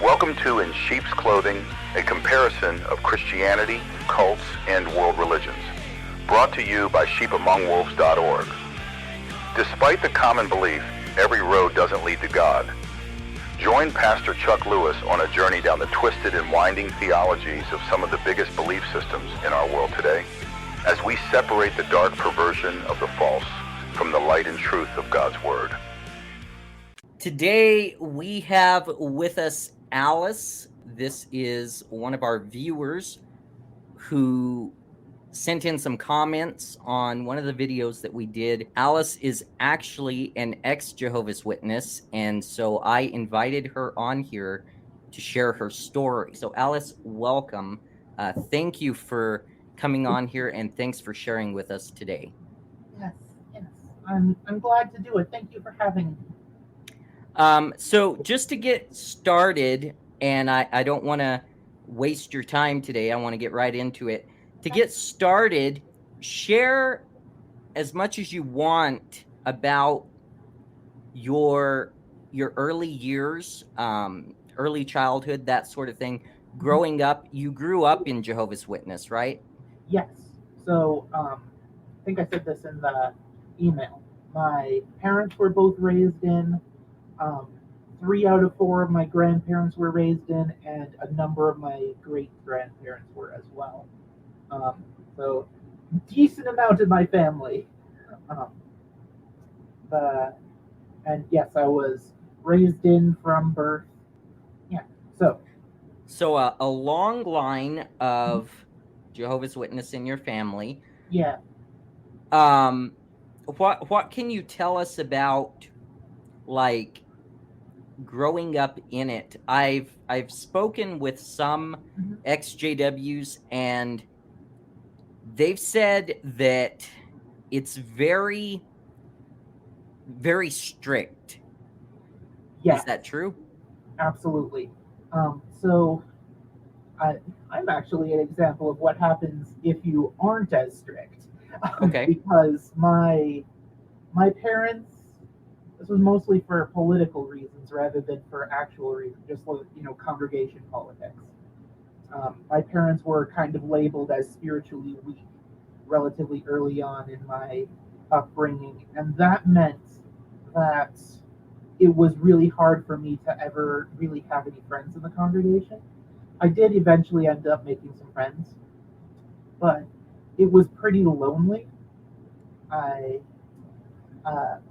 Welcome to In Sheep's Clothing, a comparison of Christianity, cults, and world religions. Brought to you by sheepamongwolves.org. Despite the common belief, every road doesn't lead to God. Join Pastor Chuck Lewis on a journey down the twisted and winding theologies of some of the biggest belief systems in our world today, as we separate the dark perversion of the false from the light and truth of God's Word. Today we have with us Alice. This is one of our viewers who sent in some comments on one of the videos that we did. Alice is actually an ex-Jehovah's Witness, and so I invited her on here to share her story. So Alice, welcome. Thank you for coming on here, and thanks for sharing with us today. Yes. I'm glad to do it. Thank you for having me. So just to get started, and I don't want to waste your time today, I want to get right into it. To get started, share as much as you want about your early years, early childhood, that sort of thing. Growing up, you grew up in Jehovah's Witness, right? Yes. So I think I said this in the email. My parents were both raised in. 3 out of 4 of my grandparents were raised in, and a number of my great-grandparents were as well. So decent amount of my family. And yes, I was raised in from birth. Yeah. So a long line of Jehovah's Witness in your family. Yeah. What can you tell us about, like, growing up in it? I've spoken with some ex-JWs, and they've said that it's very, very strict. Yes. Is that true? Absolutely. So I'm actually an example of what happens if you aren't as strict. Okay. Because my parents, this was mostly for political reasons rather than for actual reasons, just congregation politics. My parents were kind of labeled as spiritually weak relatively early on in my upbringing, and that meant that it was really hard for me to ever really have any friends in the congregation. I did eventually end up making some friends, but it was pretty lonely.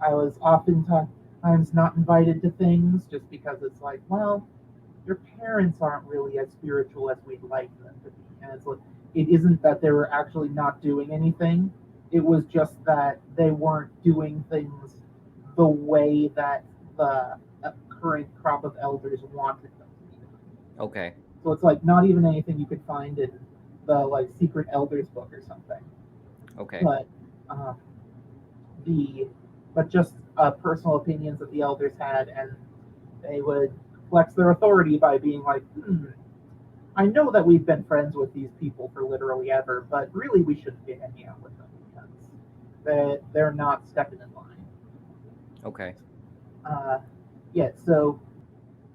I was oftentimes not invited to things just because it's like, well, your parents aren't really as spiritual as we'd like them to be. And it's like, it isn't that they were actually not doing anything. It was just that they weren't doing things the way that the current crop of elders wanted them to be doing. Okay. So it's like not even anything you could find in the secret elders book or something. Okay. But just personal opinions that the elders had, and they would flex their authority by being like, I know that we've been friends with these people for literally ever, but really we shouldn't be hanging out with them because they're not stepping in line. Okay. So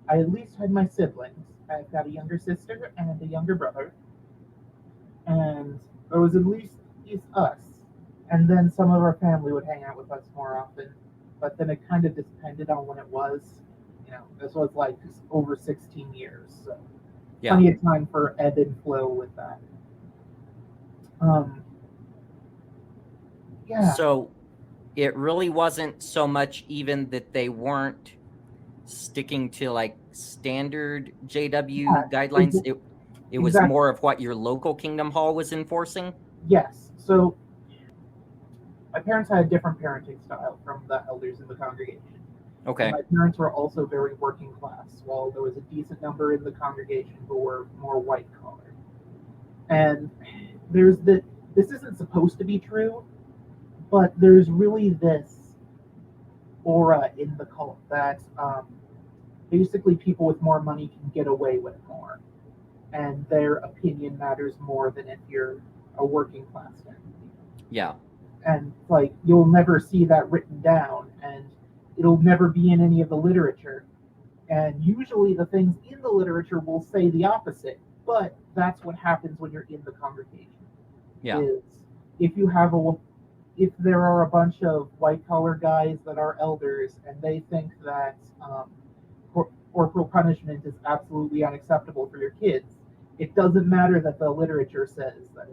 I at least had my siblings. I've got a younger sister and a younger brother, and there was at least us. And then some of our family would hang out with us more often, but then it kind of depended on when it was. This was like over 16 years, so plenty of time for ebb and flow with that. So it really wasn't so much even that they weren't sticking to like standard JW guidelines. It was more of what your local Kingdom Hall was enforcing? Yes. So my parents had a different parenting style from the elders in the congregation. Okay. And my parents were also very working class, while there was a decent number in the congregation who were more white collar. And this isn't supposed to be true, but there's really this aura in the cult that basically people with more money can get away with more, and their opinion matters more than if you're a working class family. Yeah. And like you'll never see that written down, and it'll never be in any of the literature. And usually the things in the literature will say the opposite, but that's what happens when you're in the congregation. Yeah. Is if there are a bunch of white collar guys that are elders and they think that corporal punishment is absolutely unacceptable for your kids, it doesn't matter that the literature says that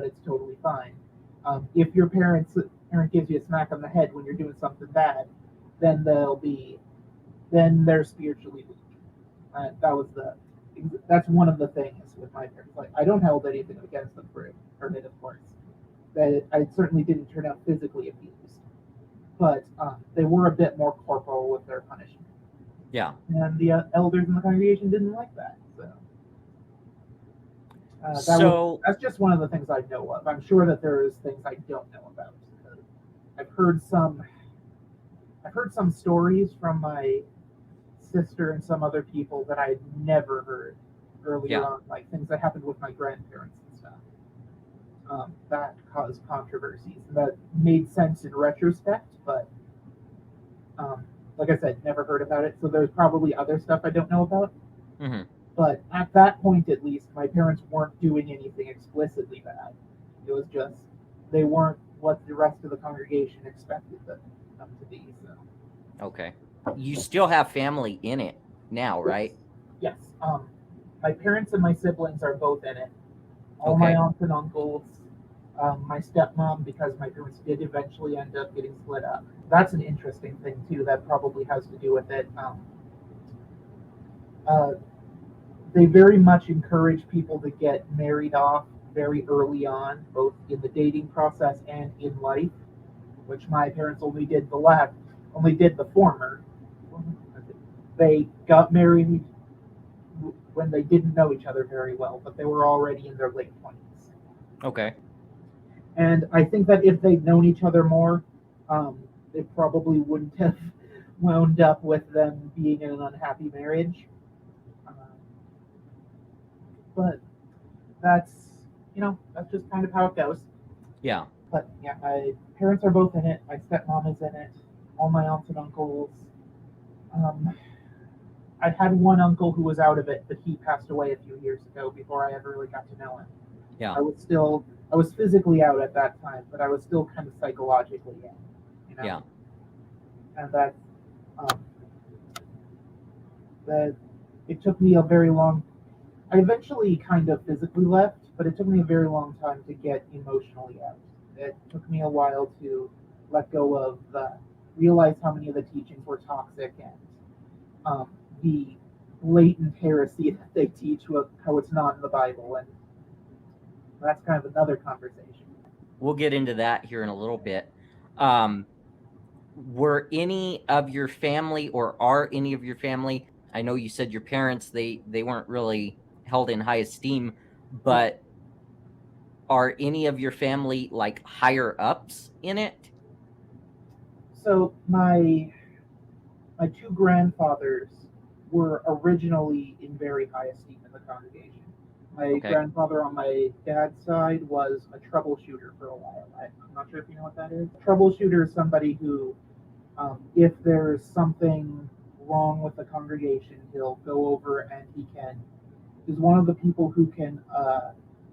it's totally fine. If your parent gives you a smack on the head when you're doing something bad, then they're spiritually weak. That's one of the things with my parents. Like, I don't hold anything against them for it, of course. That I certainly didn't turn out physically abused, but they were a bit more corporal with their punishment. Yeah. And the elders in the congregation didn't like that. That's just one of the things I know of. I'm sure that there's things I don't know about. I've heard some stories from my sister and some other people that I'd never heard earlier on, like things that happened with my grandparents and stuff. That caused controversies. That made sense in retrospect, but like I said, never heard about it. So there's probably other stuff I don't know about. Mm-hmm. But at that point, at least, my parents weren't doing anything explicitly bad. It was just they weren't what the rest of the congregation expected them to be. So. Okay. You still have family in it now, right? Yes. My parents and my siblings are both in it. All my aunts and uncles. My stepmom, because my parents did eventually end up getting split up. That's an interesting thing too. That probably has to do with it. They very much encourage people to get married off very early on, both in the dating process and in life, which my parents only did the former. They got married when they didn't know each other very well, but they were already in their late 20s. Okay. And I think that if they'd known each other more, they probably wouldn't have wound up with them being in an unhappy marriage. But that's just kind of how it goes. Yeah. But yeah, my parents are both in it. My stepmom is in it. All my aunts and uncles. I had one uncle who was out of it, but he passed away a few years ago before I ever really got to know him. Yeah. I was physically out at that time, but I was still kind of psychologically in. Yeah. And that it took me a very long. I eventually kind of physically left, but it took me a very long time to get emotionally out. It took me a while to let go of realize how many of the teachings were toxic and the blatant heresy that they teach, how it's not in the Bible, and that's kind of another conversation. We'll get into that here in a little bit. Were any of your family, or are any of your family, I know you said your parents, they weren't really held in high esteem, but are any of your family like higher ups in it? So my two grandfathers were originally in very high esteem in the congregation. My grandfather on my dad's side was a troubleshooter for a while. I'm not sure if you know what that is. A troubleshooter is somebody who, if there's something wrong with the congregation, he'll go over and he's one of the people who can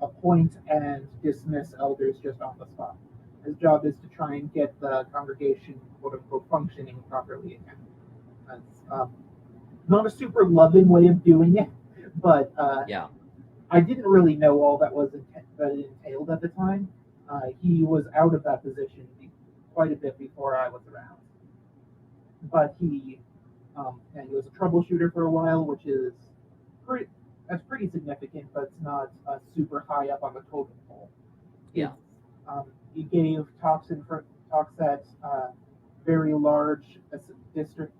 appoint and dismiss elders just on the spot. His job is to try and get the congregation, quote unquote, functioning properly again. That's not a super loving way of doing it, but I didn't really know all that it entailed at the time. He was out of that position quite a bit before I was around. But he was a troubleshooter for a while, which is pretty significant, but it's not super high up on the totem pole. Yeah. He gave talks at very large district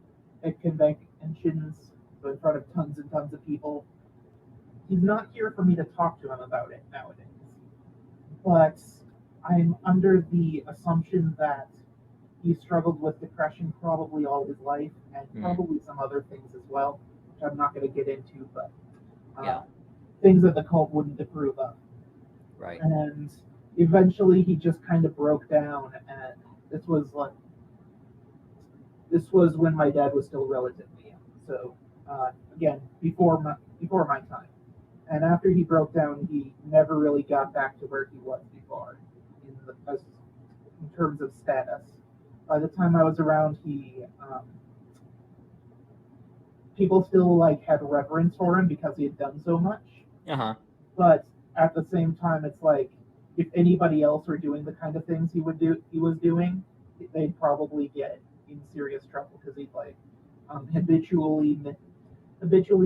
conventions, so in front of tons and tons of people. He's not here for me to talk to him about it nowadays. But I'm under the assumption that he struggled with depression probably all his life, and probably some other things as well, which I'm not going to get into, but things that the cult wouldn't approve of. Right. And eventually he just kind of broke down, and this was when my dad was still relatively young. So Again, before my time. And after he broke down, he never really got back to where he was before in terms of status. By the time I was around, people still had reverence for him because he had done so much. Uh-huh. But at the same time, it's like if anybody else were doing the kind of things he was doing, they'd probably get in serious trouble because he'd habitually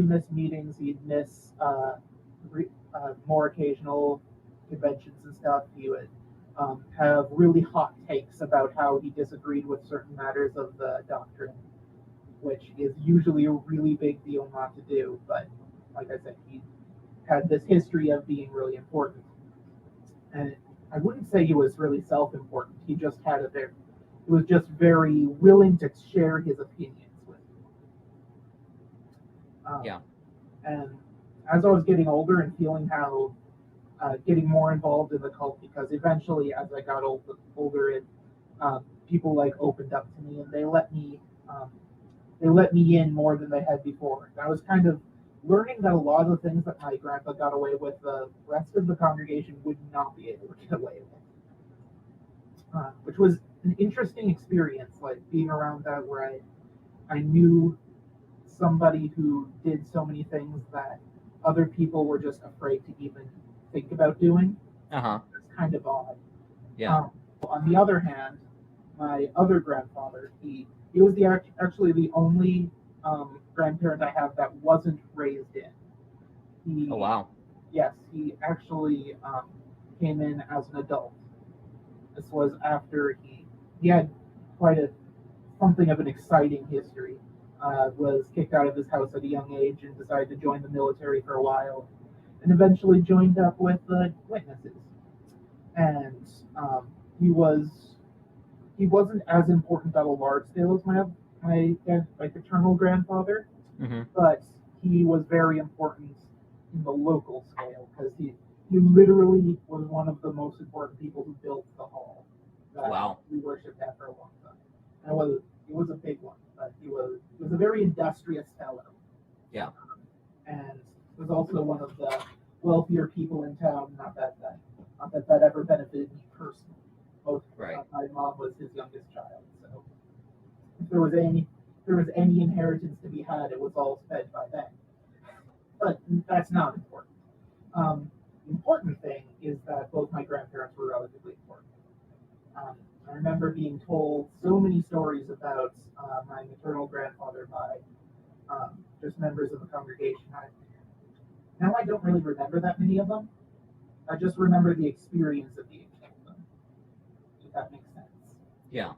miss meetings. He'd miss more occasional conventions and stuff. He would have really hot takes about how he disagreed with certain matters of the doctrine, which is usually a really big deal not to do. But like I said, he had this history of being really important. And I wouldn't say he was really self-important. He just had he was just very willing to share his opinions with you. Yeah. And as I was getting older and feeling how getting more involved in the cult, because eventually, as I got older, people opened up to me and they let me in more than they had before. And I was kind of learning that a lot of the things that my grandpa got away with, the rest of the congregation would not be able to get away with, which was an interesting experience, being around that where I knew somebody who did so many things that other people were just afraid to even think about doing. Uh-huh. It's kind of odd. Yeah. On the other hand, my other grandfather, he was actually the only grandparent I have that wasn't raised in. Oh, wow. Yes, he actually came in as an adult. This was after he had quite something of an exciting history. Was kicked out of his house at a young age and decided to join the military for a while, and eventually joined up with the witnesses. And he wasn't as important at a large scale as my paternal grandfather, Mm-hmm. but he was very important in the local scale because he literally was one of the most important people who built the hall that Wow. we worshipped at for a long time. And it was a big one, but he was a very industrious fellow. Yeah. And was also one of the wealthier people in town. Not that ever benefited me personally. Both Right. my mom was his youngest child, so if there was any inheritance to be had, it was all spent by them. But that's not important. The important thing is that both my grandparents were relatively important. I remember being told so many stories about my maternal grandfather by just members of the congregation. Now I don't really remember that many of them. I just remember the experience of being told them, if that makes sense. Yeah.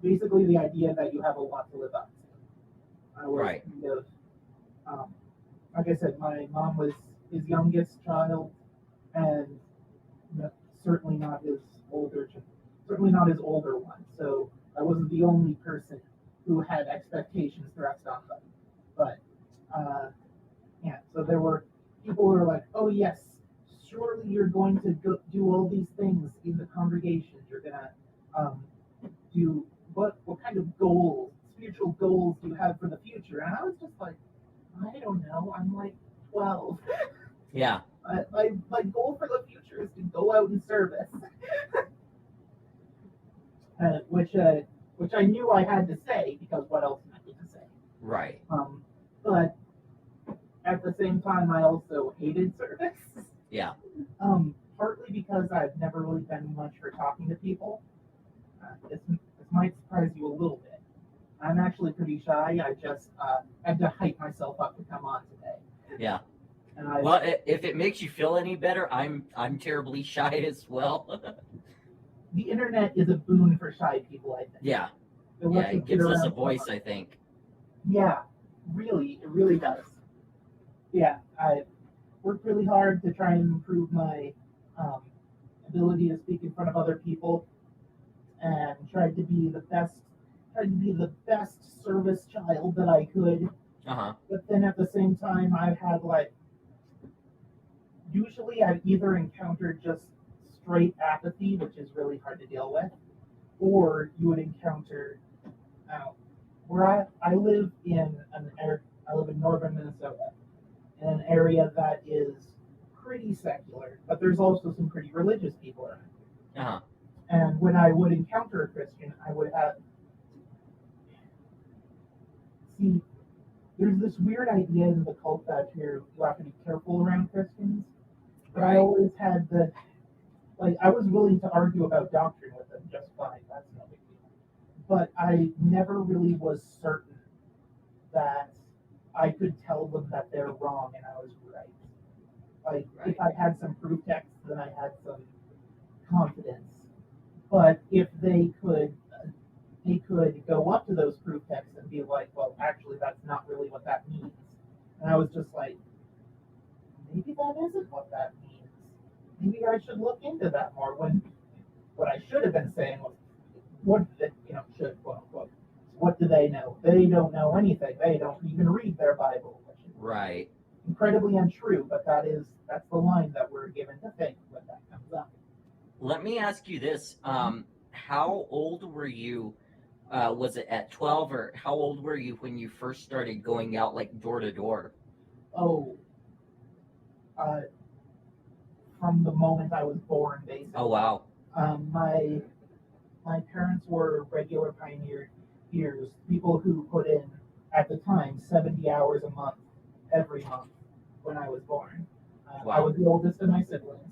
Basically the idea that you have a lot to live up to. I was Right. kind of, like I said, my mom was his youngest child, and certainly not his older one. So I wasn't the only person who had expectations thrust on them. But yeah, so there were people who were like, "Oh yes, surely you're going to do all these things in the congregation. You're gonna do what kind of spiritual goals do you have for the future?" And I was just like, I don't know. I'm 12. Yeah. My goal for the future is to go out in service, which I knew I had to say because what else am I going to say? Right. But at the same time, I also hated service. Yeah. Partly because I've never really been much for talking to people. This might surprise you a little bit. I'm actually pretty shy. I just had to hype myself up to come on today. Yeah. And Well, if it makes you feel any better, I'm terribly shy as well. The internet is a boon for shy people, I think. Yeah. It It gives us a voice, I think. Yeah, really, it really does. Yeah, I worked really hard to try and improve my ability to speak in front of other people, and tried to be the best service child that I could. Uh-huh. But then at the same time, I've had usually I've either encountered just straight apathy, which is really hard to deal with, or you would encounter I live in I live in northern Minnesota, in an area that is pretty secular, but there's also some pretty religious people around. Uh-huh. And when I would encounter a Christian, I would have see. There's this weird idea in the cult that you have to be careful around Christians. But I Right. always had the I was willing to argue about doctrine with them just fine. That's no big deal. But I never really was certain that I could tell them that they're wrong and I was right. Like Right. if I had some proof text, then I had some confidence. But if they could go up to those proof texts and be like, well, actually, that's not really what that means. And I was just like, maybe that isn't what that means. Maybe I should look into that more. When what I should have been saying was, what should quote unquote, what do they know? They don't know anything. They don't even read their Bible, which is Right. incredibly untrue. But that's the line that we're given to think when that comes up. Let me ask you this. How old were you? Was it at 12, or how old were you when you first started going out like door to door? Oh, from the moment I was born, basically. Oh, wow. My parents were regular pioneers, people who put in, at the time, 70 hours a month, every month, when I was born. Wow. I was the oldest of my siblings,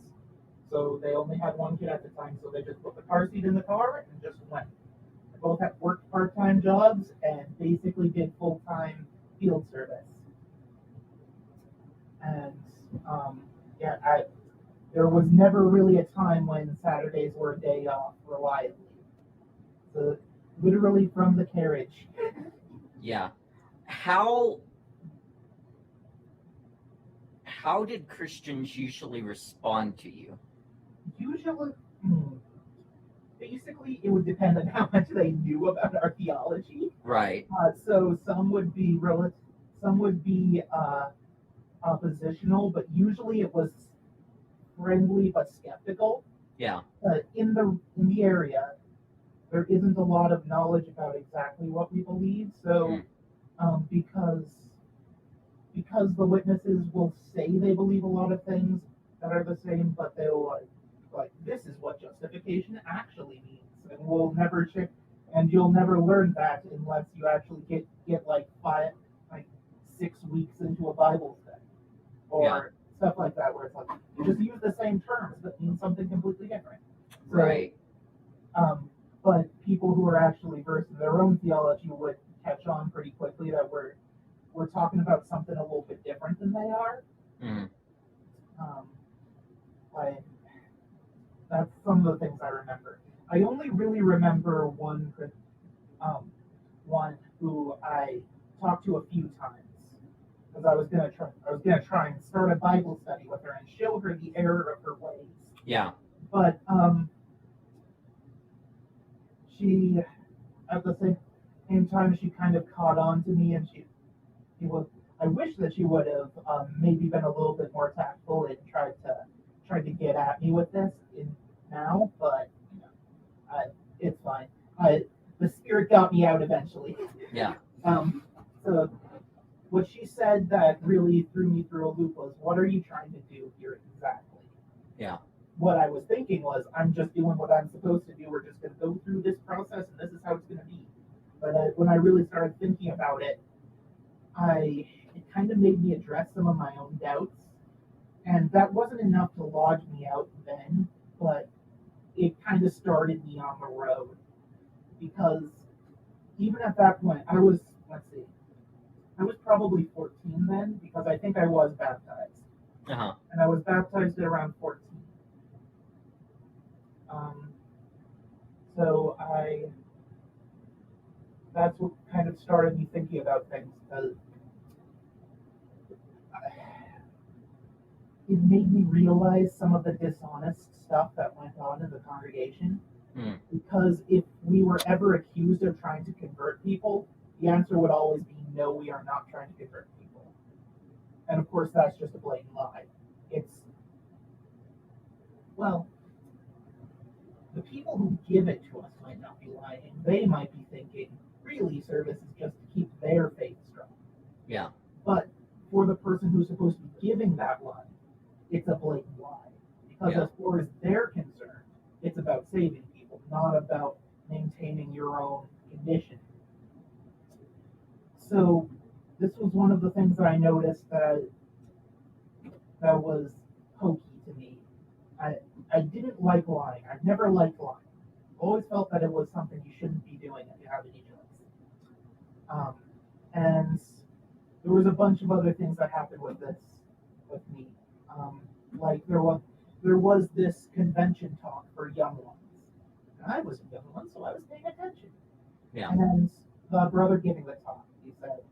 so they only had one kid at the time, so they just put the car seat in the car and just went. They both had worked part-time jobs and basically did full-time field service. And there was never really a time when Saturdays were a day off reliably. So literally from the carriage. Yeah. How did Christians usually respond to you? Usually, basically, it would depend on how much they knew about our theology. Right. So some would be oppositional, but usually it was friendly but skeptical. Yeah. In the area, there isn't a lot of knowledge about exactly what we believe. So, because the witnesses will say they believe a lot of things that are the same, but they'll like this is what justification actually means, and we'll never check, and you'll never learn that unless you actually get like 6 weeks into a Bible study or stuff like that, where it's like you just use the same terms but mean something completely different. So, Right. But people who are actually versed in their own theology would catch on pretty quickly that we're talking about something a little bit different than they are. Mm. That's some of the things I remember. I only really remember one who I talked to a few times because I was gonna try and start a Bible study with her and show her the error of her ways. Yeah. But she, at the same time, she kind of caught on to me, and I wish that she would have maybe been a little bit more tactful and tried to get at me with this now, but it's fine. The spirit got me out eventually. Yeah. So what she said that really threw me through a loop was, "What are you trying to do here exactly?" Yeah. What I was thinking was, I'm just doing what I'm supposed to do. We're just going to go through this process, and this is how it's going to be. But when I really started thinking about it, it kind of made me address some of my own doubts. And that wasn't enough to lodge me out then, but it kind of started me on the road. Because even at that point, I was probably 14 then, because I think I was baptized. Uh-huh. And I was baptized at around 14. So that's what kind of started me thinking about things, because it made me realize some of the dishonest stuff that went on in the congregation. Mm. Because if we were ever accused of trying to convert people, the answer would always be, no, we are not trying to convert people. And of course, that's just a blatant lie. The people who give it to us might not be lying. They might be thinking, really service is just to keep their faith strong. Yeah. But for the person who's supposed to be giving that lie, it's a blatant lie. Because Yeah. as far as they're concerned, it's about saving people, not about maintaining your own condition. So this was one of the things that I noticed that was hokey to me. I didn't like lying. I've never liked lying. Always felt that it was something you shouldn't be doing if you have any choice. And there was a bunch of other things that happened with me. Like there was this convention talk for young ones. And I was a young one, so I was paying attention. Yeah. And the brother giving the talk, he said,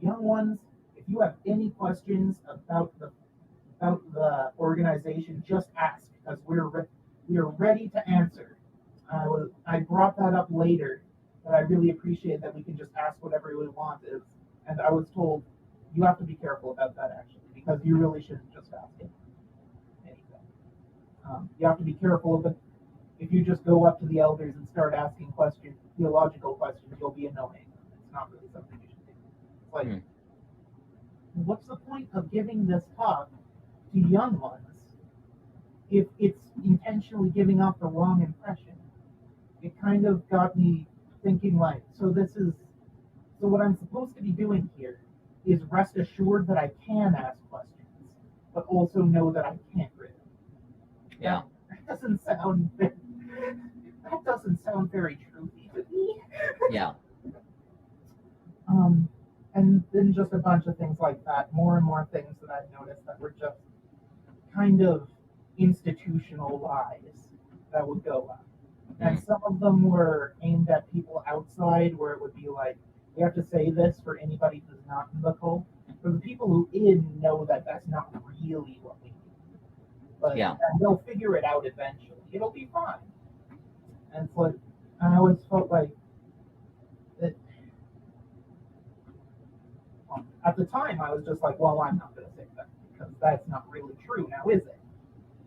"Young ones, if you have any questions about the organization, just ask, because we're ready to answer." I brought that up later, that I really appreciate that we can just ask whatever we want. And I was told, you have to be careful about that, actually, because you really shouldn't just ask anything. You have to be careful of it. If you just go up to the elders and start asking questions, theological questions, you'll be annoying. It's not really something you should do. It's like, what's the point of giving this talk to young ones if it's intentionally giving off the wrong impression? It kind of got me thinking, like, so what I'm supposed to be doing here is rest assured that I can ask questions, but also know that I can't really. Yeah. That doesn't sound very truthy to me. Yeah. And then just a bunch of things like that, more and more things that I've noticed that were just kind of institutional lies that would go on. And some of them were aimed at people outside, where it would be like, we have to say this for anybody who's not in the cult. For the people who in know that that's not really what we need. But Yeah. they'll figure it out eventually. It'll be fine. And it's like, I always felt like that. Well, at the time, I was just like, well, I'm not going to say that, because that's not really true now, is it?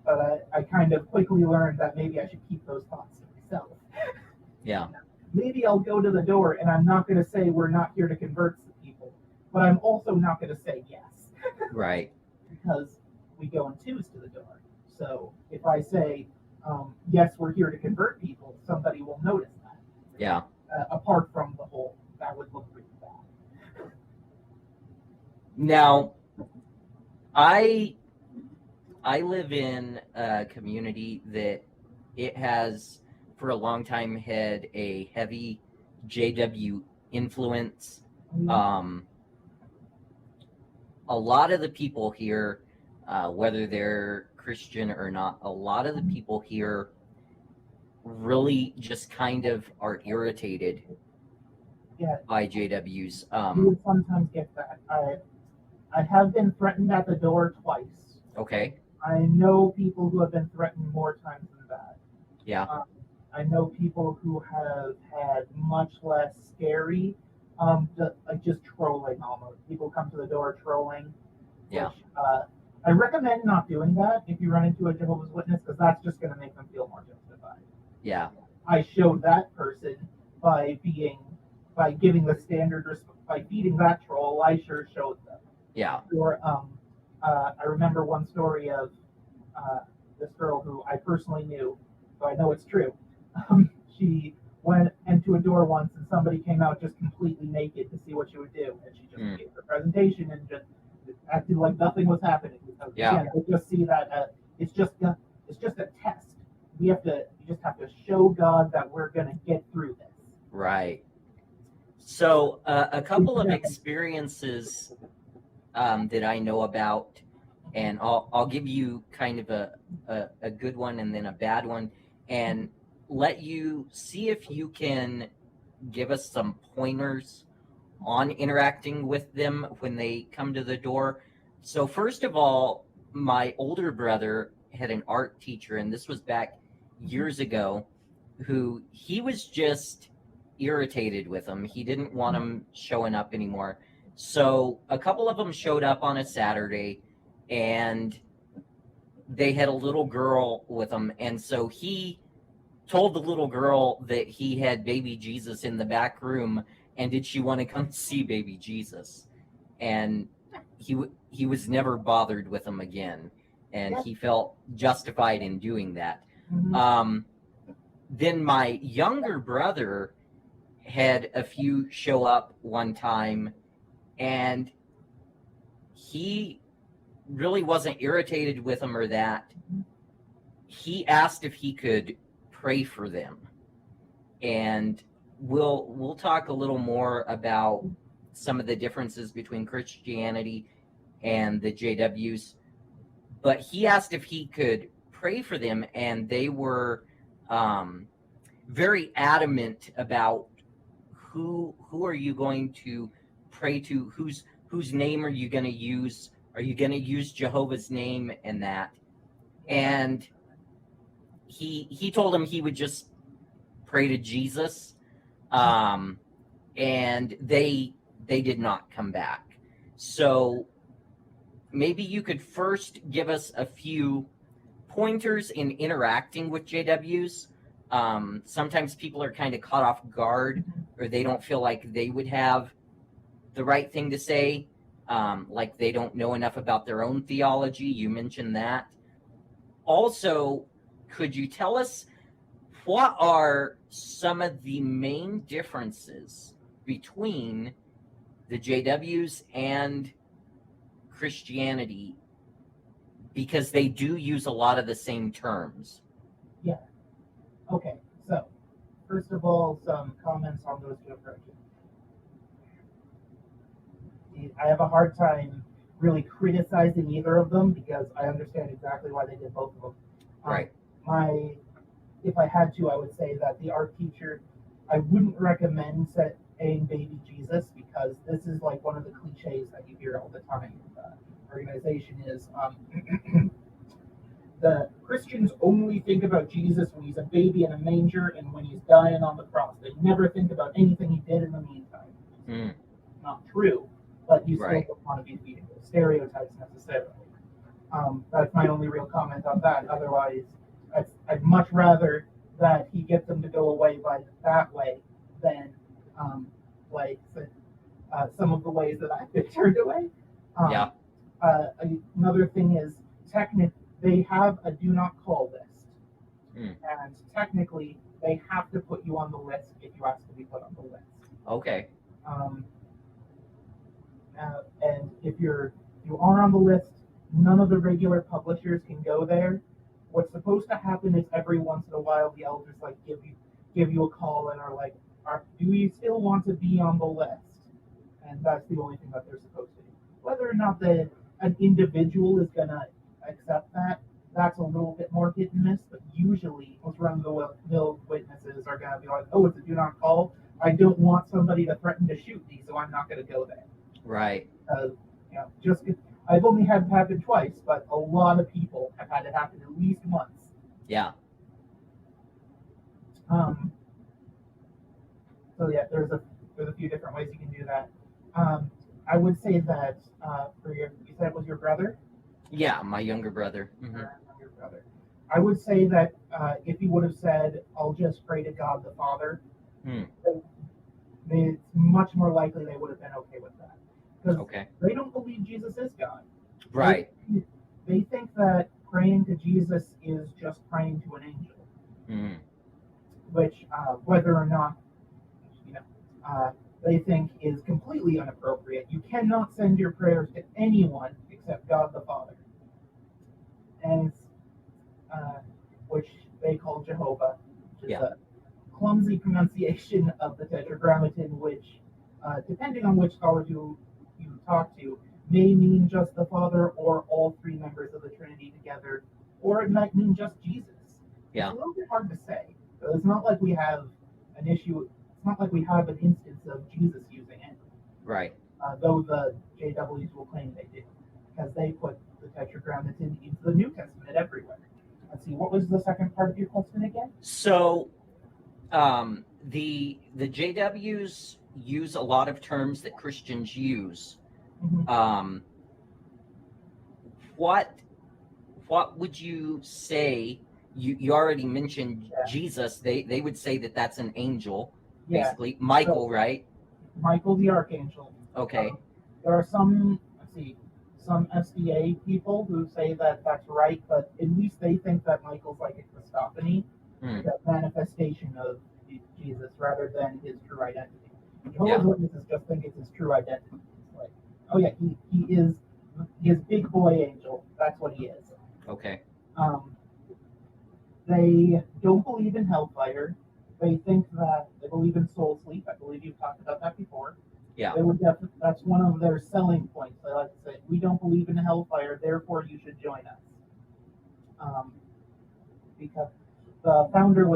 But I kind of quickly learned that maybe I should keep those thoughts to myself. Yeah. Maybe I'll go to the door and I'm not going to say we're not here to convert people, but I'm also not going to say yes. Right. Because we go in twos to the door. So if I say, yes, we're here to convert people, somebody will notice that. Yeah. Apart from the whole, that would look pretty bad. Now, I live in a community that it has for a long time had a heavy JW influence. A lot of the people here, whether they're Christian or not, a lot of the people here really just kind of are irritated by JWs. You would sometimes get that. I have been threatened at the door twice. Okay. I know people who have been threatened more times than that. Yeah. I know people who have had much less scary, just trolling almost. People come to the door trolling. Yeah. Which, I recommend not doing that if you run into a Jehovah's Witness, because that's just going to make them feel more justified. Yeah. I showed that person by giving the standard, by feeding that troll. I sure showed them. Yeah. Or I remember one story of this girl who I personally knew, so I know it's true. She went into a door once, and somebody came out just completely naked to see what she would do, and she just gave her presentation and just acted like nothing was happening. Because, again, I just see that it's just a test. You just have to show God that we're going to get through this. Right. So a couple of experiences that I know about, and I'll give you kind of a good one and then a bad one, and let you see if you can give us some pointers on interacting with them when they come to the door. So first of all, my older brother had an art teacher, and this was back years ago, who he was just irritated with him. He didn't want him showing up anymore. So a couple of them showed up on a Saturday, and they had a little girl with them. And so he told the little girl that he had baby Jesus in the back room, and did she want to come see baby Jesus? And he was never bothered with him again, and he felt justified in doing that. Then my younger brother had a few show up one time, and he really wasn't irritated with them or that. He asked if he could pray for them, and we'll talk a little more about some of the differences between Christianity and the JWs. But he asked if he could pray for them, and they were very adamant about who are you going to pray to, whose name are you going to use? Are you going to use Jehovah's name and that? And he told him he would just pray to Jesus, and they did not come back. So maybe you could first give us a few pointers in interacting with JWs. Sometimes people are kind of caught off guard, or they don't feel like they would have the right thing to say, like they don't know enough about their own theology. You mentioned that. Also, could you tell us what are some of the main differences between the JWs and Christianity, because they do use a lot of the same terms? Yeah. Okay. So, first of all, some comments on those two approaches. I have a hard time really criticizing either of them because I understand exactly why they did both of them. Right. If I had to, I would say that the art teacher, I wouldn't recommend saying baby Jesus, because this is like one of the cliches that you hear all the time. Organization is the Christians only think about Jesus when he's a baby in a manger and when he's dying on the cross. They never think about anything he did in the meantime. Not true, but you still don't want to be feeding those stereotypes necessarily. That's my only real comment on that. Otherwise, I'd much rather that he gets them to go away by that way than some of the ways that I've been turned away. Another thing is, they have a do not call list, and technically they have to put you on the list if you ask to be put on the list. Okay. And if you are on the list, none of the regular publishers can go there. What's supposed to happen is every once in a while the elders give you a call and are like, do you still want to be on the list? And that's the only thing that they're supposed to do. Whether or not an individual is going to accept that, that's a little bit more hit and miss, but usually most run-of-the-mill witnesses are going to be like, oh, it's a do not call. I don't want somebody to threaten to shoot me, so I'm not going to go there. Right. I've only had it happen twice, but a lot of people have had it happen at least once. Yeah. So yeah, there's a few different ways you can do that. I would say that you said it was your brother? Yeah, my younger brother. Mm-hmm. Your brother. I would say that if he would have said, I'll just pray to God the Father, it's much more likely they would have been okay with that. Because they don't believe Jesus is God. Right. They think that praying to Jesus is just praying to an angel. Which, whether or not, they think is completely inappropriate. You cannot send your prayers to anyone except God the Father. And which they call Jehovah, which is a clumsy pronunciation of the Tetragrammaton, which, depending on which scholar you talk to, may mean just the Father or all three members of the Trinity together, or it might mean just Jesus. Yeah. It's a little bit hard to say. So it's not like we have an issue. It's not like we have an instance of Jesus using it. Right. Though the JWs will claim they do, because they put the Tetragrammaton into the New Testament everywhere. Let's see, what was the second part of your question again? So, the JWs use a lot of terms that Christians use. What would you say? You already mentioned Jesus. They would say that that's an angel, basically. Michael, right? Michael the Archangel. Okay. There are some, let's see, some SDA people who say that that's right, but at least they think that Michael's like a Christophany, Hmm. like a manifestation of Jesus rather than his true identity. Jehovah's Yeah. Witnesses just think it's his true identity. It's like, oh yeah, he is big boy angel. That's what he is. Okay. They don't believe in hellfire. They think that they believe in soul sleep. I believe you've talked about that before. Yeah. They would that's one of their selling points. They like to say, we don't believe in hellfire, therefore you should join us. Because the founder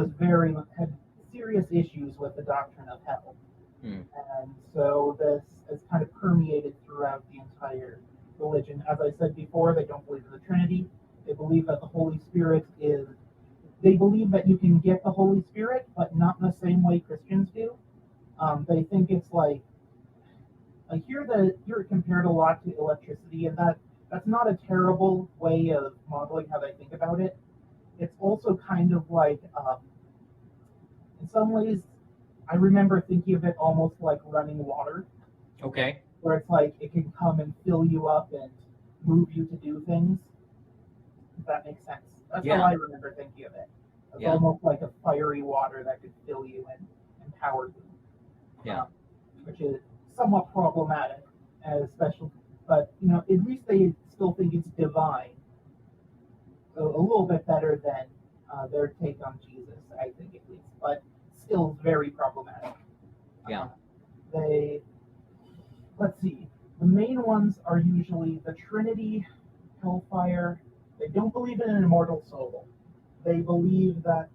had serious issues with the doctrine of hell. Hmm. And so this is kind of permeated throughout the entire religion. As I said before, they don't believe in the Trinity. They believe that the Holy Spirit they believe that you can get the Holy Spirit, but not in the same way Christians do. They think it's like, I hear it compared a lot to electricity, and that's not a terrible way of modeling how they think about it. It's also kind of like, in some ways, I remember thinking of it almost like running water, Okay. where it's like it can come and fill you up and move you to do things. If that makes sense. That's Yeah. how I remember thinking of it. It's Yeah. almost like a fiery water that could fill you and empower you. Yeah. Which is somewhat problematic, especially, but at least they still think it's divine. So a little bit better than their take on Jesus, I think at least, but still very problematic. Yeah. Let's see, the main ones are usually the Trinity, hellfire. They don't believe in an immortal soul. They believe that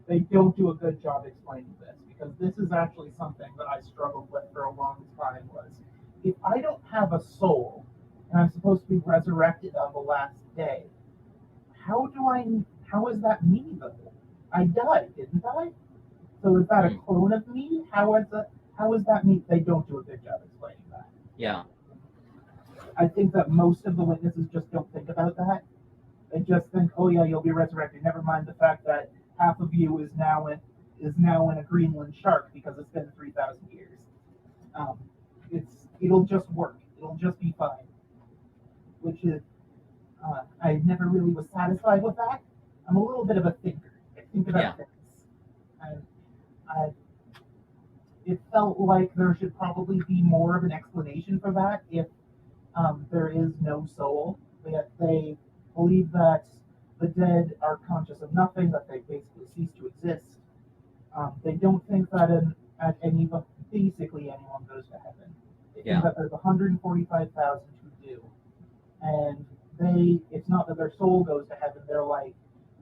they don't do a good job explaining this, because this is actually something that I struggled with for a long time. Was, if I don't have a soul and I'm supposed to be resurrected on the last day, how is that me though? I died, didn't I? So is that a clone of me? How is that me? They don't do a good job explaining that. Yeah. I think that most of the witnesses just don't think about that. They just think, oh yeah, you'll be resurrected. Never mind the fact that half of you is now in a Greenland shark because it's been 3,000 years. It'll just work. It'll just be fine. Which is, I never really was satisfied with that. I'm a little bit of a thinker. I think about things. It felt like there should probably be more of an explanation for that if there is no soul. They believe that the dead are conscious of nothing, that they basically cease to exist. They don't think that basically anyone goes to heaven. They think that there's 145,000 who do. And it's not that their soul goes to heaven, they're like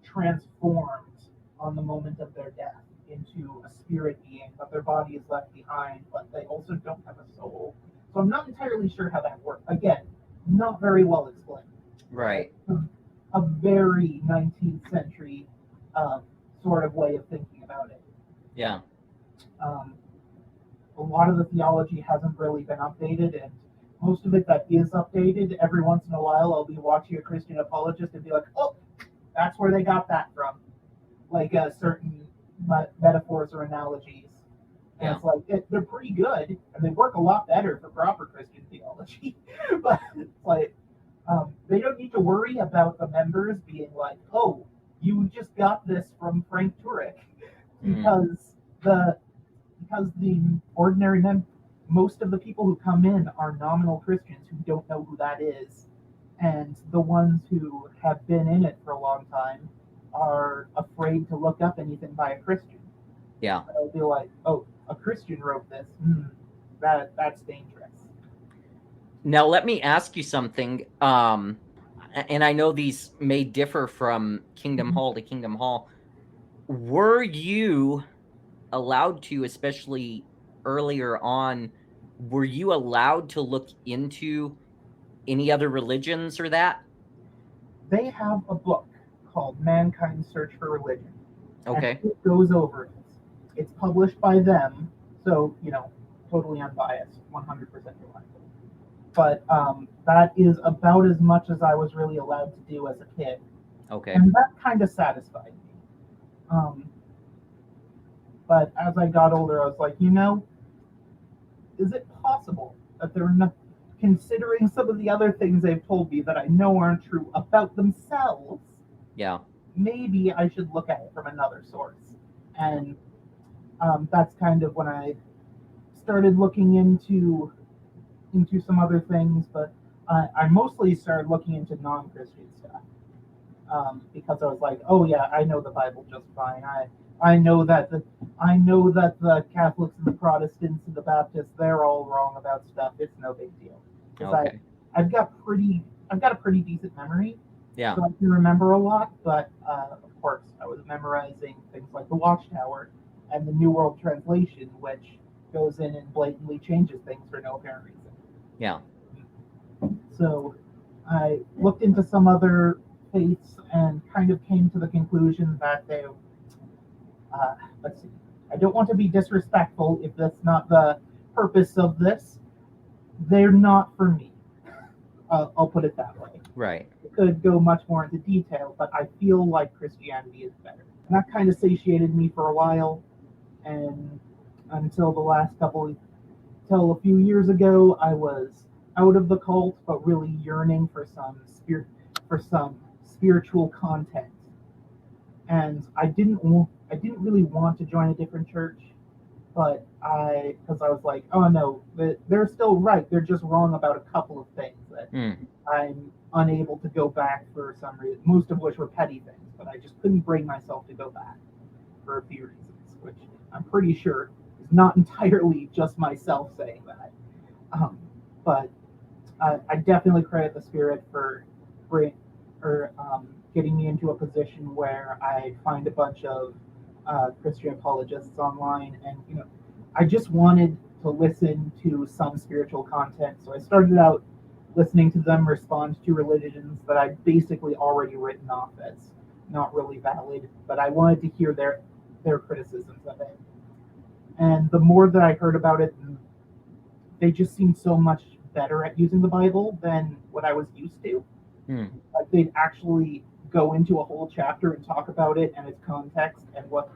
transformed on the moment of their death into a spirit being, but their body is left behind, but they also don't have a soul. So I'm not entirely sure how that works. Again, not very well explained. Right. A very 19th century sort of way of thinking about it. Yeah. A lot of the theology hasn't really been updated, and most of it that is updated, every once in a while I'll be watching a Christian apologist and be like, oh, that's where they got that from. Like certain metaphors or analogies. And it's like, they're pretty good, and they work a lot better for proper Christian theology. But it's like, they don't need to worry about the members being like, oh, you just got this from Frank Turek. Because the ordinary most of the people who come in are nominal Christians who don't know who that is. And the ones who have been in it for a long time are afraid to look up anything by a Christian. Yeah. They'll be like, oh, a Christian wrote this. That's dangerous. Now, let me ask you something. And I know these may differ from Kingdom Hall to Kingdom Hall. Were you allowed to, especially earlier on, were you allowed to look into any other religions or that? They have a book called Mankind's Search for Religion. Okay. And it goes over it. It's published by them, so, totally unbiased, 100% reliable. But that is about as much as I was really allowed to do as a kid. Okay. And that kind of satisfied me. But as I got older, I was like, is it possible that they're not, considering some of the other things they've told me that I know aren't true about themselves, Yeah. maybe I should look at it from another source. And that's kind of when I started looking into some other things, but I mostly started looking into non-Christian stuff because I was like, oh yeah, I know the Bible just fine. I know that the Catholics and the Protestants and the Baptists, they're all wrong about stuff. It's no big deal. Okay. I've got a pretty decent memory, Yeah. so I can remember a lot. But of course, I was memorizing things like the Watchtower and the New World Translation, which goes in and blatantly changes things for no apparent reason. Yeah. So I looked into some other faiths and kind of came to the conclusion that they, let's see, I don't want to be disrespectful if that's not the purpose of this. They're not for me. I'll put it that way. Right. It could go much more into detail, but I feel like Christianity is better. And that kind of satiated me for a while, and until a few years ago, I was out of the cult, but really yearning for some spiritual content. And I didn't really want to join a different church, but because I was like, oh no, they're still right. They're just wrong about a couple of things that I'm unable to go back for some reason, most of which were petty things, but I just couldn't bring myself to go back for a few reasons, which I'm pretty sure is not entirely just myself saying that. But I definitely credit the Spirit for getting me into a position where I find a bunch of Christian apologists online, and I just wanted to listen to some spiritual content. So I started out listening to them respond to religions that I'd basically already written off as not really valid, but I wanted to hear their criticisms of it. And the more that I heard about it, they just seemed so much better at using the Bible than what I was used to. Like they'd actually go into a whole chapter and talk about it and its context and what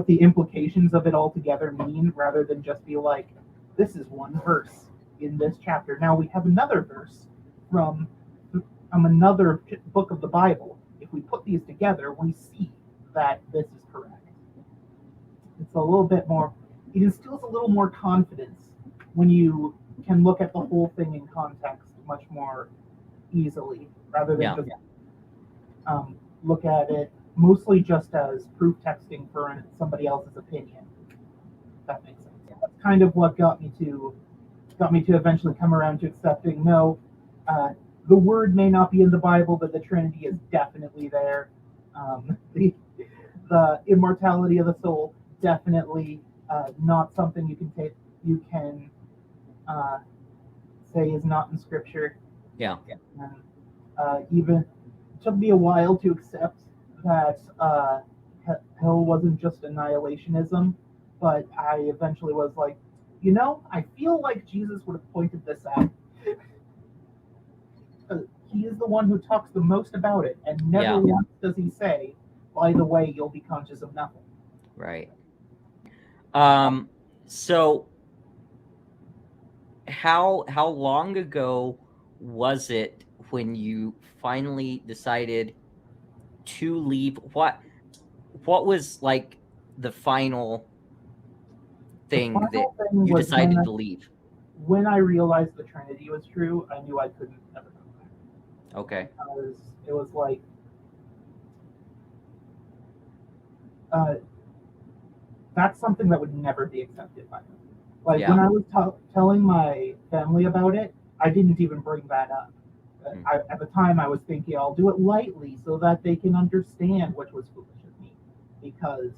the implications of it all together mean, rather than just be like, this is one verse in this chapter. Now we have another verse from another book of the Bible. If we put these together, we see that this is correct. It's a little bit more, it instills a little more confidence when you can look at the whole thing in context much more easily, rather than just look at it mostly just as proof texting for somebody else's opinion. If that makes sense. That's kind of what got me to eventually come around to accepting, no, the word may not be in the Bible, but the Trinity is definitely there. The immortality of the soul, definitely not something you can say is not in Scripture. Yeah. And even it took me a while to accept that hell wasn't just annihilationism, but I eventually was like, I feel like Jesus would have pointed this out. He is the one who talks the most about it, and never once does he say, by the way, you'll be conscious of nothing. Right. So how long ago was it when you finally decided to leave? What was like the final thing that you decided to leave? When I realized the Trinity was true, I knew I couldn't ever go back. Okay. Because it was like, that's something that would never be accepted by me. Like when I was telling my family about it, I didn't even bring that up. At the time, I was thinking I'll do it lightly so that they can understand, which was foolish of me, because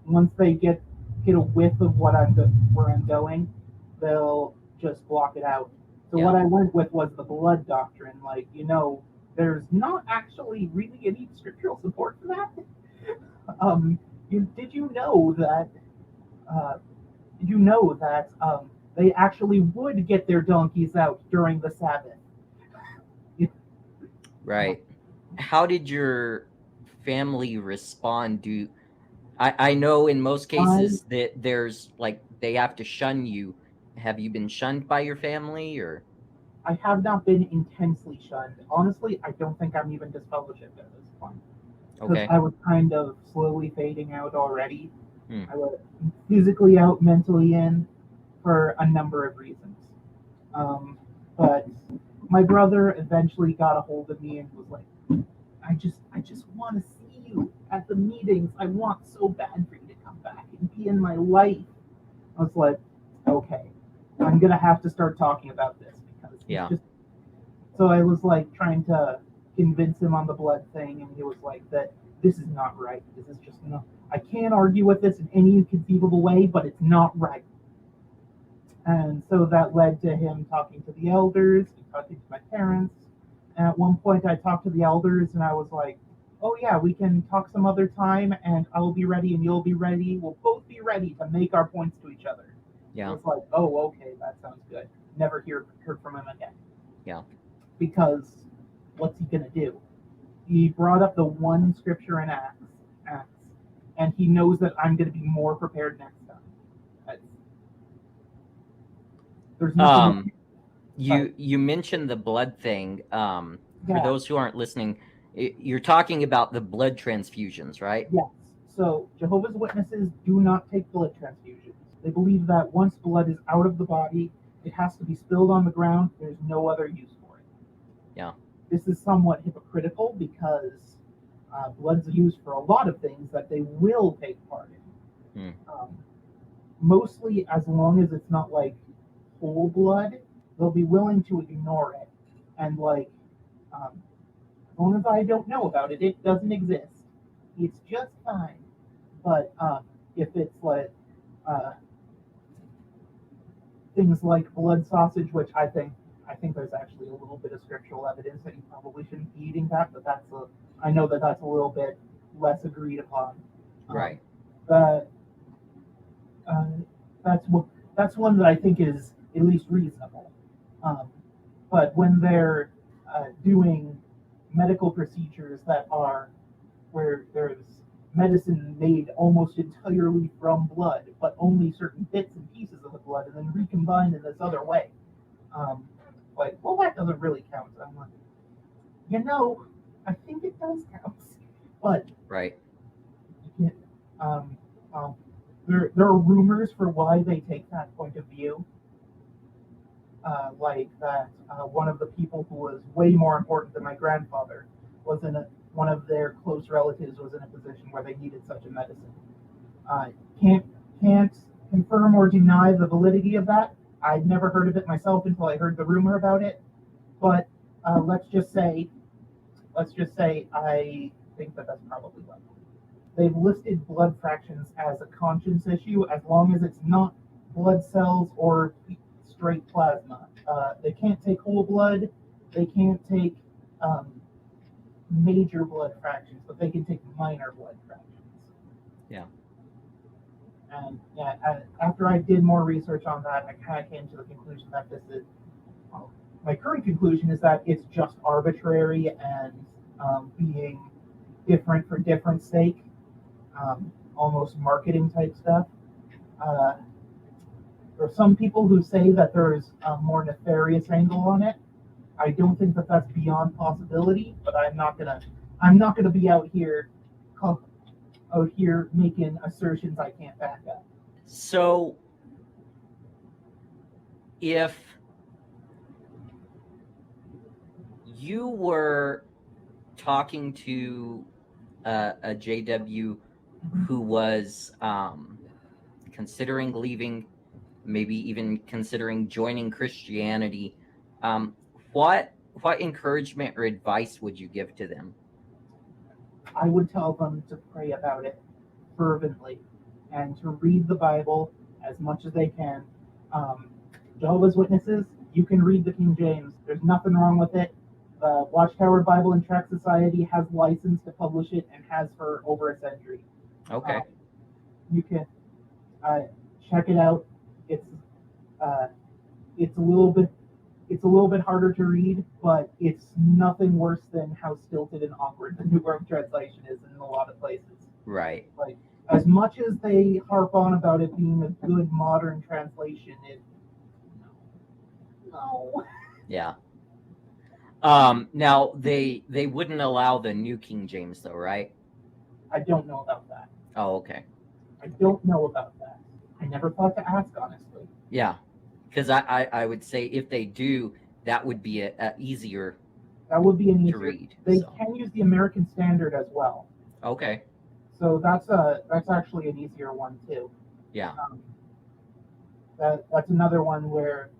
once they get a whiff of where I'm going, they'll just block it out. So what I went with was the blood doctrine. Like, there's not actually really any scriptural support for that. Did you know that they actually would get their donkeys out during the Sabbath? Right. How did your family respond? I know in most cases that there's like they have to shun you. Have you been shunned by your family, or? I have not been intensely shunned. Honestly, I don't think I'm even disfellowshipped at this point. Because Okay. I was kind of slowly fading out already. Hmm. I was physically out, mentally in, for a number of reasons. But my brother eventually got a hold of me and was like, I just want to see you at the meetings. I want so bad for you to come back and be in my life. I was like, okay, I'm gonna have to start talking about this because he's Yeah. just. So I was like trying to convince him on the blood thing, and he was like, that this is not right. This is just not. I can't argue with this in any conceivable way, but it's not right. And so that led to him talking to the elders, talking to my parents. And at one point, I talked to the elders, and I was like, "Oh yeah, we can talk some other time, and I'll be ready, and you'll be ready. We'll both be ready to make our points to each other." Yeah. I was like, "Oh, okay, that sounds good." Never heard from him again. Yeah. Because what's he gonna do? He brought up the one scripture in Acts, and he knows that I'm gonna be more prepared next time. That's, there's nothing. You mentioned the blood thing. For Yeah. those who aren't listening, you're talking about the blood transfusions, right? Yes. So Jehovah's Witnesses do not take blood transfusions. They believe that once blood is out of the body, it has to be spilled on the ground. There's no other use for it. Yeah. This is somewhat hypocritical because blood's used for a lot of things that they will take part in. Mostly, as long as it's not like whole blood, they'll be willing to ignore it. And like, as long as I don't know about it, it doesn't exist. It's just fine. But if it's like things like blood sausage, which I think there's actually a little bit of scriptural evidence that you probably shouldn't be eating that, but I know that that's a little bit less agreed upon. Right. But that's one that I think is at least reasonable. But when they're doing medical procedures that are where there's medicine made almost entirely from blood, but only certain bits and pieces of the blood, and then recombined in this other way. Like, well, that doesn't really count. I'm like, I think it does count, but right. Yeah, there are rumors for why they take that point of view. Like that, one of the people who was way more important than my grandfather was one of their close relatives was in a position where they needed such a medicine. Can't confirm or deny the validity of that. I'd never heard of it myself until I heard the rumor about it. But let's just say I think that that's probably likely. They've listed blood fractions as a conscience issue as long as it's not blood cells or straight plasma. They can't take whole blood. They can't take major blood fractions, but they can take minor blood fractions. Yeah. And after I did more research on that, I kind of came to the conclusion that this is. My current conclusion is that it's just arbitrary and being different for different sake, almost marketing type stuff. There are some people who say that there's a more nefarious angle on it. I don't think that that's beyond possibility, but I'm not gonna be out here making assertions I can't back up. So, if you were talking to a JW who was considering leaving, maybe even considering joining Christianity, what encouragement or advice would you give to them? I would tell them to pray about it fervently and to read the Bible as much as they can. Jehovah's Witnesses, you can read the King James. There's nothing wrong with it. The Watchtower Bible and Tract Society has license to publish it and has for over a century. Okay. You can check it out. It's a little bit harder to read, but it's nothing worse than how stilted and awkward the New World Translation is in a lot of places. Right. Like as much as they harp on about it being a good modern translation, no. Yeah. Now they wouldn't allow the New King James though, right? I don't know about that. Oh, okay. I don't know about that. I never thought to ask, honestly. Yeah, because I would say if they do, that would be a easier That would be an to easier. read. They so. can use the American Standard as well, Okay. so that's actually an easier one too. Yeah. That's another one where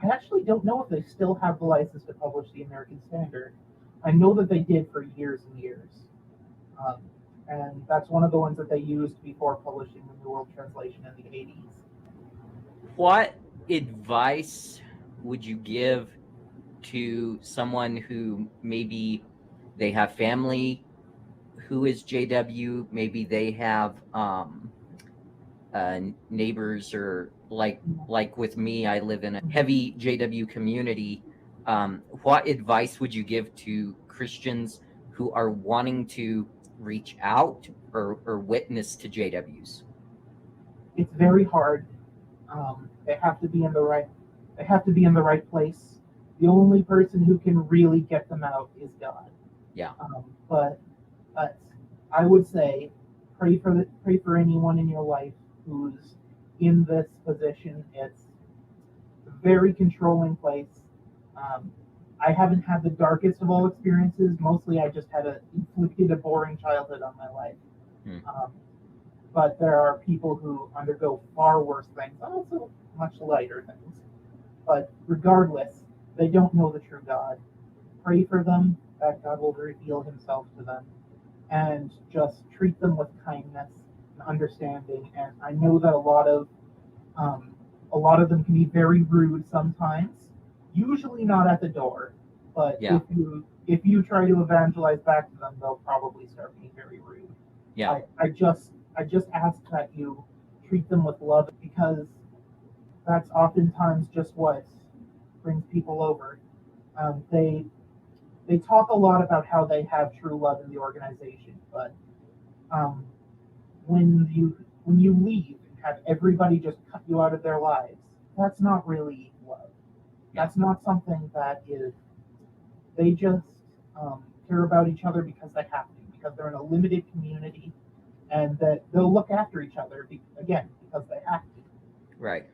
I actually don't know if they still have the license to publish the American Standard. I know that they did for years and years, and that's one of the ones that they used before publishing the New World Translation in the 80s. What advice would you give to someone who maybe they have family who is JW, maybe they have neighbors, or like with me, I live in a heavy JW community. What advice would you give to Christians who are wanting to reach out or witness to JWs? It's very hard. They have to be in the right. They have to be in the right place. The only person who can really get them out is God. Yeah. But I would say pray for anyone in your life who's in this position. It's a very controlling place. I haven't had the darkest of all experiences. Mostly, I just had inflicted a boring childhood on my life. But there are people who undergo far worse things, also much lighter things. But regardless, they don't know the true God. Pray for them that God will reveal himself to them, and just treat them with kindness and understanding. And I know that a lot of them can be very rude sometimes, usually not at the door, but Yeah. if you try to evangelize back to them, they'll probably start being very rude. Yeah. I just ask that you treat them with love, because that's oftentimes just what brings people over. They talk a lot about how they have true love in the organization, but when you leave and have everybody just cut you out of their lives, that's not really love. Yeah. That's not something that is. They just care about each other because they have to, because they're in a limited community, and that they'll look after each other again because they have to. Right.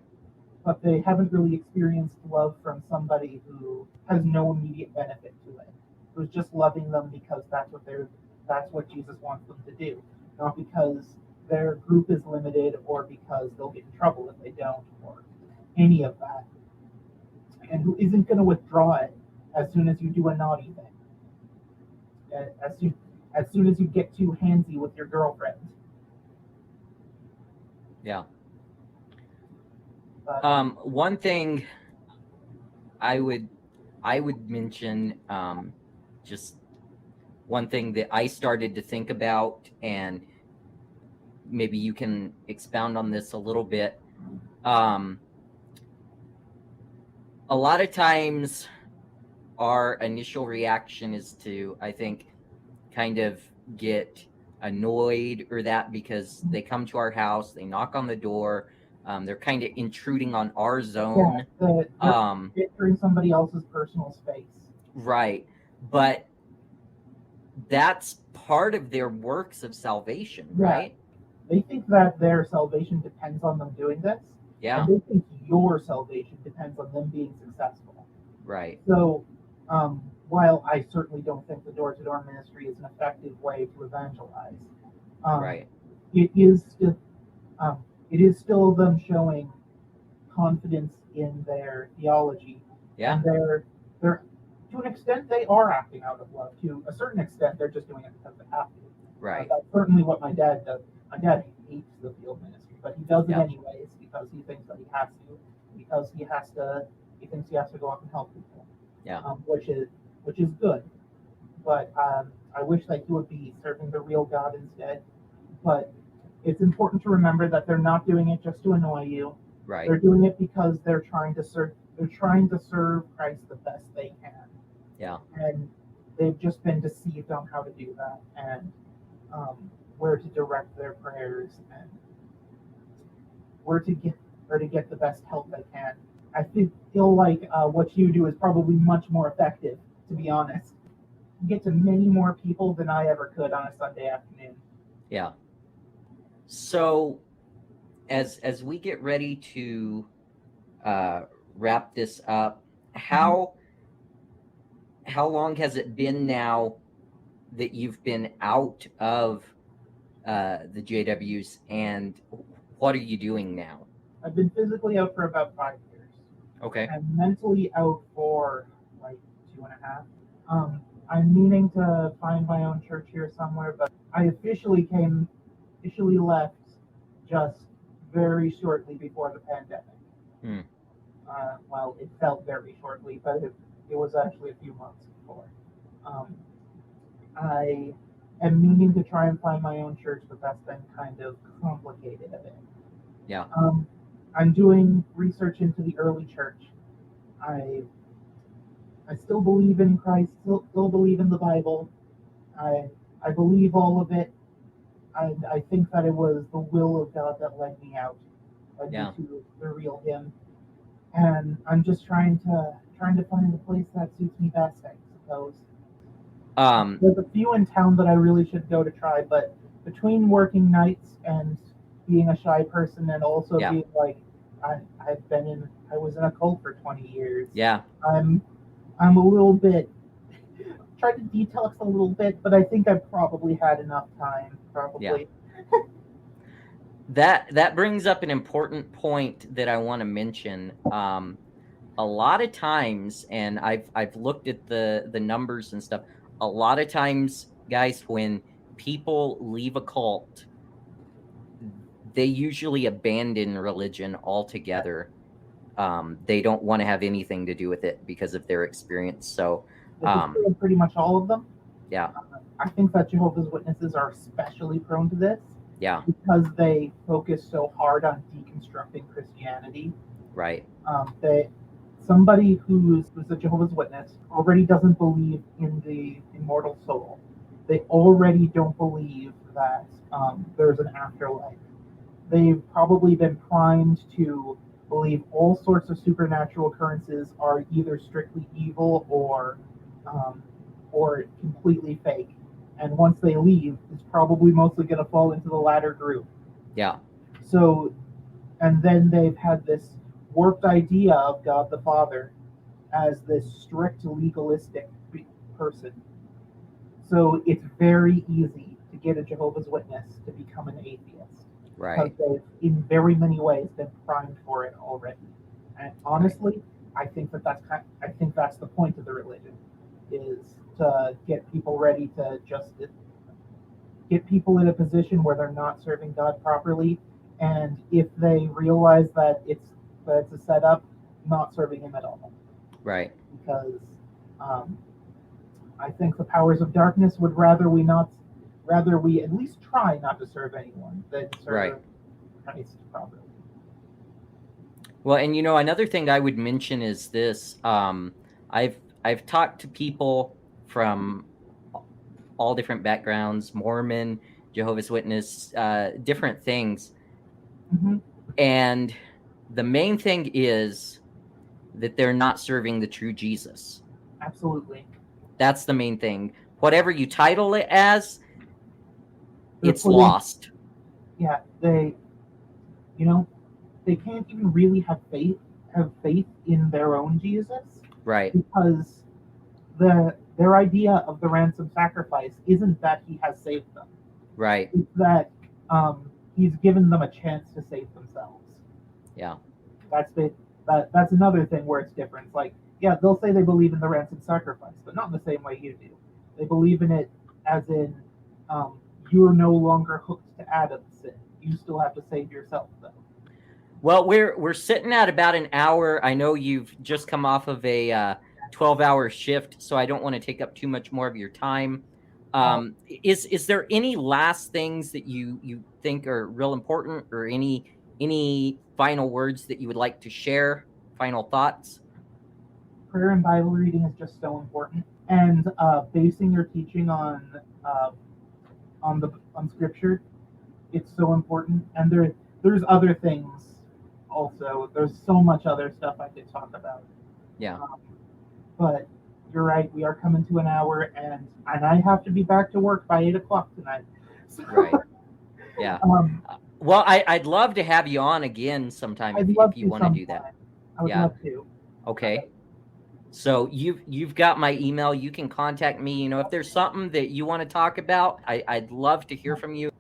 But they haven't really experienced love from somebody who has no immediate benefit to it, who's just loving them because that's what Jesus wants them to do, not because their group is limited or because they'll get in trouble if they don't, or any of that, and who isn't going to withdraw it as soon as you do a naughty thing, as soon as you get too handsy with your girlfriend. Yeah. But, one thing I would mention, just one thing that I started to think about, and maybe you can expound on this a little bit. A lot of times our initial reaction is to, I think, kind of get annoyed or that, because they come to our house, they knock on the door, they're kind of intruding on our zone. they're entering somebody else's personal space. Right. But that's part of their works of salvation, right? They think that their salvation depends on them doing this. Yeah. And they think your salvation depends on them being successful. Right. So, while I certainly don't think the door-to-door ministry is an effective way to evangelize, Right. it is still them showing confidence in their theology. Yeah. And they're to an extent they are acting out of love. To a certain extent, they're just doing it because they have to. Right. That's certainly what my dad does. My dad hates the field ministry, but he does it Yeah. anyways because he thinks that he has to, because he thinks he has to go out and help people. Yeah. Which is good. But I wish that he would be serving the real God instead. But it's important to remember that they're not doing it just to annoy you. Right. They're doing it because they're trying to serve. They're trying to serve Christ the best they can. Yeah. And they've just been deceived on how to do that. And where to direct their prayers and where to get the best help they can. I feel like what you do is probably much more effective, to be honest. You get to many more people than I ever could on a Sunday afternoon. Yeah. So as we get ready to wrap this up, how long has it been now that you've been out of the JWs, and what are you doing now? I've been physically out for about 5 years. Okay. I'm mentally out for like 2.5. I'm meaning to find my own church here somewhere, but I officially left just very shortly before the pandemic. Well, it felt very shortly, but it was actually a few months before. I am meaning to try and find my own church, but that's been kind of complicated a bit. Yeah. I'm doing research into the early church. I still believe in Christ, still believe in the Bible. I believe all of it. I think that it was the will of God that led me me to the real Him. And I'm just trying to find a place that suits me best, I suppose. There's a few in town that I really should go to try, but between working nights and being a shy person and also being like, I was in a cult for 20 years. Yeah. I'm a little bit tried to detox a little bit, but I think I've probably had enough time. Probably. Yeah. That brings up an important point that I want to mention. A lot of times, and I've looked at the numbers and stuff. A lot of times, guys, when people leave a cult, they usually abandon religion altogether. They don't want to have anything to do with it because of their experience. So, pretty much all of them. Yeah. I think that Jehovah's Witnesses are especially prone to this. Yeah. Because they focus so hard on deconstructing Christianity. Right. Somebody who's a Jehovah's Witness already doesn't believe in the immortal soul. They already don't believe that there's an afterlife. They've probably been primed to believe all sorts of supernatural occurrences are either strictly evil or completely fake. And once they leave, it's probably mostly going to fall into the latter group. Yeah. So, and then they've had this warped idea of God the Father as this strict legalistic person. So it's very easy to get a Jehovah's Witness to become an atheist. Right. Because they've, in very many ways, been primed for it already. And honestly, I think that's the point of the religion, is to get people ready to just get people in a position where they're not serving God properly, and if they realize that it's a setup, not serving Him at all. Right. Because I think the powers of darkness would rather we at least try not to serve anyone than serve Christ properly. Well, and another thing I would mention is this. I've talked to people from all different backgrounds, Mormon, Jehovah's Witness, different things. Mm-hmm. And the main thing is that they're not serving the true Jesus. Absolutely. That's the main thing. Whatever you title it as, it's lost. Yeah, they can't even really have faith in their own Jesus. Right. Because their idea of the ransom sacrifice isn't that He has saved them. Right. It's that He's given them a chance to save themselves. Yeah. That's another thing where it's different. It's like, yeah, they'll say they believe in the ransom sacrifice, but not in the same way you do. They believe in it as in you're no longer hooked to Adam's sin. You still have to save yourself, though. Well, we're sitting at about an hour. I know you've just come off of a 12-hour shift, so I don't want to take up too much more of your time. Is there any last things that you think are real important, or any final words that you would like to share? Final thoughts? Prayer and Bible reading is just so important, and basing your teaching on on Scripture. It's so important, and there's other things also. There's so much other stuff I could talk about. Yeah. But you're right. We are coming to an hour, and I have to be back to work by 8 o'clock tonight. So, Right. Yeah. Well, I'd love to have you on again sometime if you want to do that. I would love to. Okay. So you've got my email. You can contact me. If there's something that you want to talk about, I'd love to hear from you.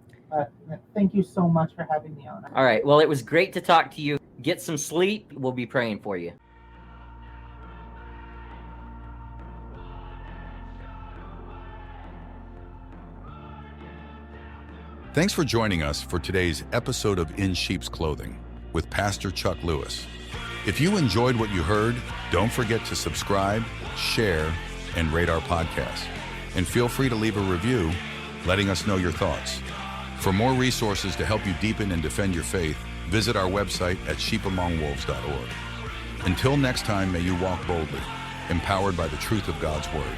Thank you so much for having me on. All right. Well, it was great to talk to you. Get some sleep. We'll be praying for you. Thanks for joining us for today's episode of In Sheep's Clothing with Pastor Chuck Lewis. If you enjoyed what you heard, don't forget to subscribe, share, and rate our podcast. And feel free to leave a review, letting us know your thoughts. For more resources to help you deepen and defend your faith, visit our website at sheepamongwolves.org. Until next time, may you walk boldly, empowered by the truth of God's Word.